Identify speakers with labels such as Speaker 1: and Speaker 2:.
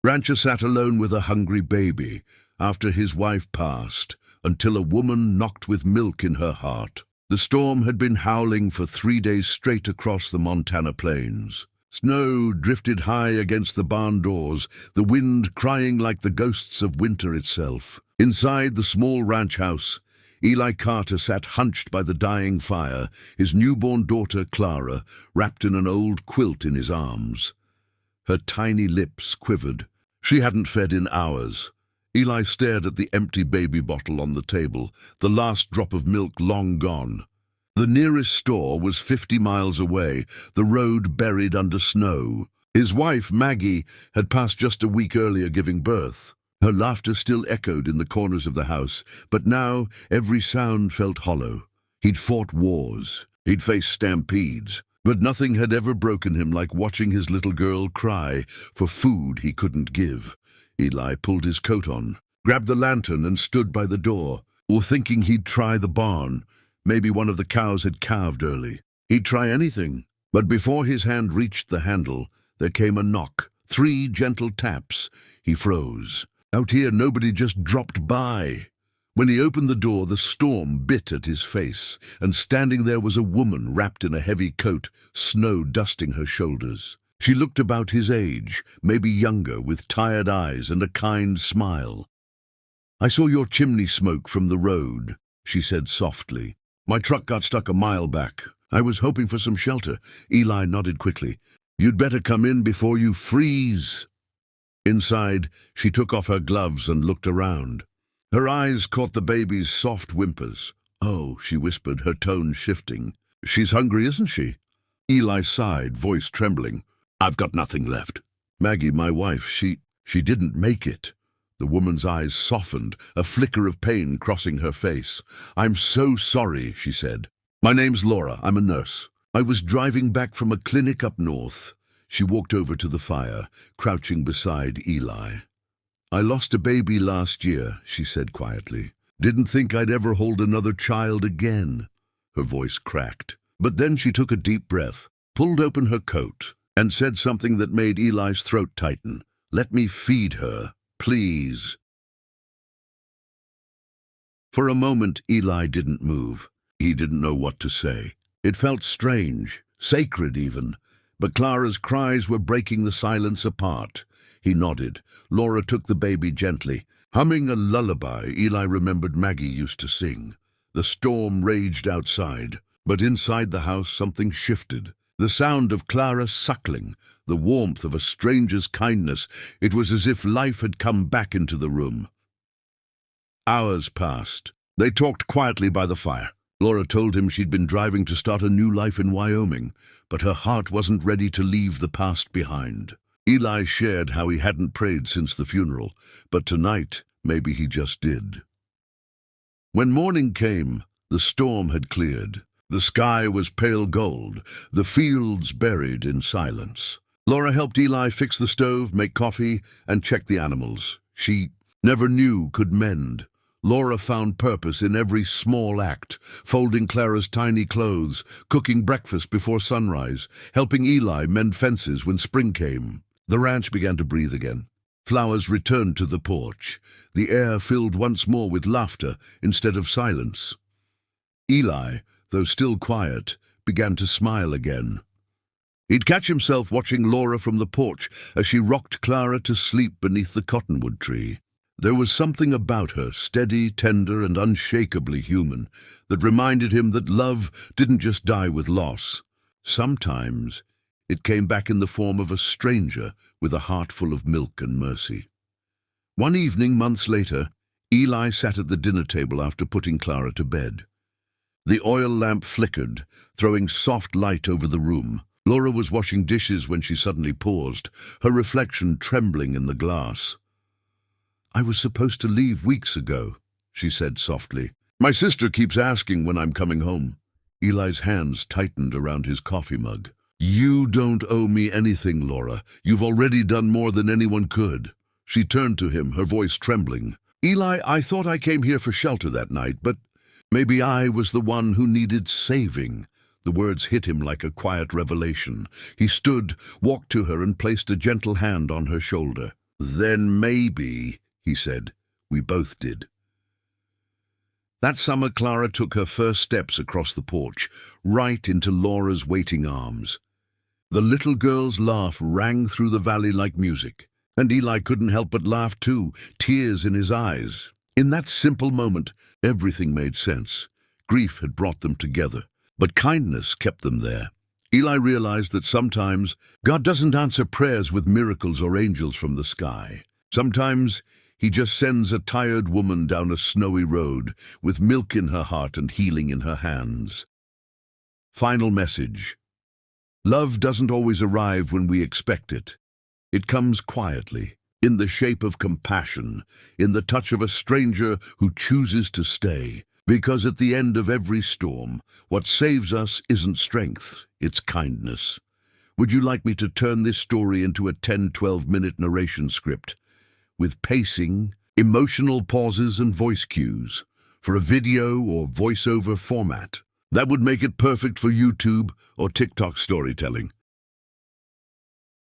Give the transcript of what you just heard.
Speaker 1: Rancher sat alone with a hungry baby after his wife passed, until a woman knocked with milk in her heart. The storm had been howling for 3 days straight across the Montana plains. Snow drifted high against the barn doors, the wind crying like the ghosts of winter itself. Inside the small ranch house, Eli Carter sat hunched by the dying fire, his newborn daughter Clara wrapped in an old quilt in his arms. Her tiny lips quivered. She hadn't fed in hours. Eli stared at the empty baby bottle on the table, the last drop of milk long gone. The nearest store was 50 miles away, the road buried under snow. His wife, Maggie, had passed just a week earlier, giving birth. Her laughter still echoed in the corners of the house, but now every sound felt hollow. He'd fought wars, he'd faced stampedes, but nothing had ever broken him like watching his little girl cry for food he couldn't give. Eli pulled his coat on, grabbed the lantern and stood by the door, or thinking he'd try the barn. Maybe one of the cows had calved early. He'd try anything. But before his hand reached the handle, there came a knock, 3 gentle taps. He froze. Out here, nobody just dropped by. When he opened the door, the storm bit at his face, and standing there was a woman wrapped in a heavy coat, snow dusting her shoulders. She looked about his age, maybe younger, with tired eyes and a kind smile. "I saw your chimney smoke from the road," she said softly. "My truck got stuck a mile back. I was hoping for some shelter." Eli nodded quickly. "You'd better come in before you freeze." Inside, she took off her gloves and looked around. Her eyes caught the baby's soft whimpers. "Oh," she whispered, her tone shifting. "She's hungry, isn't she?" Eli sighed, voice trembling. "I've got nothing left. Maggie, my wife, she didn't make it." The woman's eyes softened, a flicker of pain crossing her face. "I'm so sorry," she said. "My name's Laura. I'm a nurse. I was driving back from a clinic up north." She walked over to the fire, crouching beside Eli. "I lost a baby last year," she said quietly. "Didn't think I'd ever hold another child again." Her voice cracked. But then she took a deep breath, pulled open her coat, and said something that made Eli's throat tighten. "Let me feed her, please." For a moment, Eli didn't move. He didn't know what to say. It felt strange, sacred even, but Clara's cries were breaking the silence apart. He nodded. Laura took the baby gently. Humming a lullaby Eli remembered Maggie used to sing. The storm raged outside, but inside the house something shifted. The sound of Clara suckling, the warmth of a stranger's kindness. It was as if life had come back into the room. Hours passed. They talked quietly by the fire. Laura told him she'd been driving to start a new life in Wyoming, but her heart wasn't ready to leave the past behind. Eli shared how he hadn't prayed since the funeral, but tonight maybe he just did. When morning came, the storm had cleared. The sky was pale gold, the fields buried in silence. Laura helped Eli fix the stove, make coffee, and check the animals. She never knew could mend. Laura found purpose in every small act, folding Clara's tiny clothes, cooking breakfast before sunrise, helping Eli mend fences when spring came. The ranch began to breathe again. Flowers returned to the porch. The air filled once more with laughter instead of silence. Eli, though still quiet, began to smile again. He'd catch himself watching Laura from the porch as she rocked Clara to sleep beneath the cottonwood tree. There was something about her, steady, tender, and unshakably human, that reminded him that love didn't just die with loss. Sometimes it came back in the form of a stranger with a heart full of milk and mercy. One evening, months later, Eli sat at the dinner table after putting Clara to bed. The oil lamp flickered, throwing soft light over the room. Laura was washing dishes when she suddenly paused, her reflection trembling in the glass. "I was supposed to leave weeks ago," she said softly. "My sister keeps asking when I'm coming home." Eli's hands tightened around his coffee mug. "You don't owe me anything, Laura. You've already done more than anyone could." She turned to him, her voice trembling. "Eli, I thought I came here for shelter that night, but maybe I was the one who needed saving." The words hit him like a quiet revelation. He stood, walked to her, and placed a gentle hand on her shoulder. Then maybe, he said. We both did. That summer, Clara took her first steps across the porch, right into Laura's waiting arms. The little girl's laugh rang through the valley like music, and Eli couldn't help but laugh too, tears in his eyes. In that simple moment, everything made sense. Grief had brought them together, but kindness kept them there. Eli realized that sometimes God doesn't answer prayers with miracles or angels from the sky. Sometimes he just sends a tired woman down a snowy road with milk in her heart and healing in her hands. Final message. Love doesn't always arrive when we expect it. It comes quietly, in the shape of compassion, in the touch of a stranger who chooses to stay. Because at the end of every storm, what saves us isn't strength, it's kindness. Would you like me to turn this story into a 10-12-minute narration script, with pacing, emotional pauses and voice cues, for a video or voiceover format? That would make it perfect for YouTube or TikTok storytelling.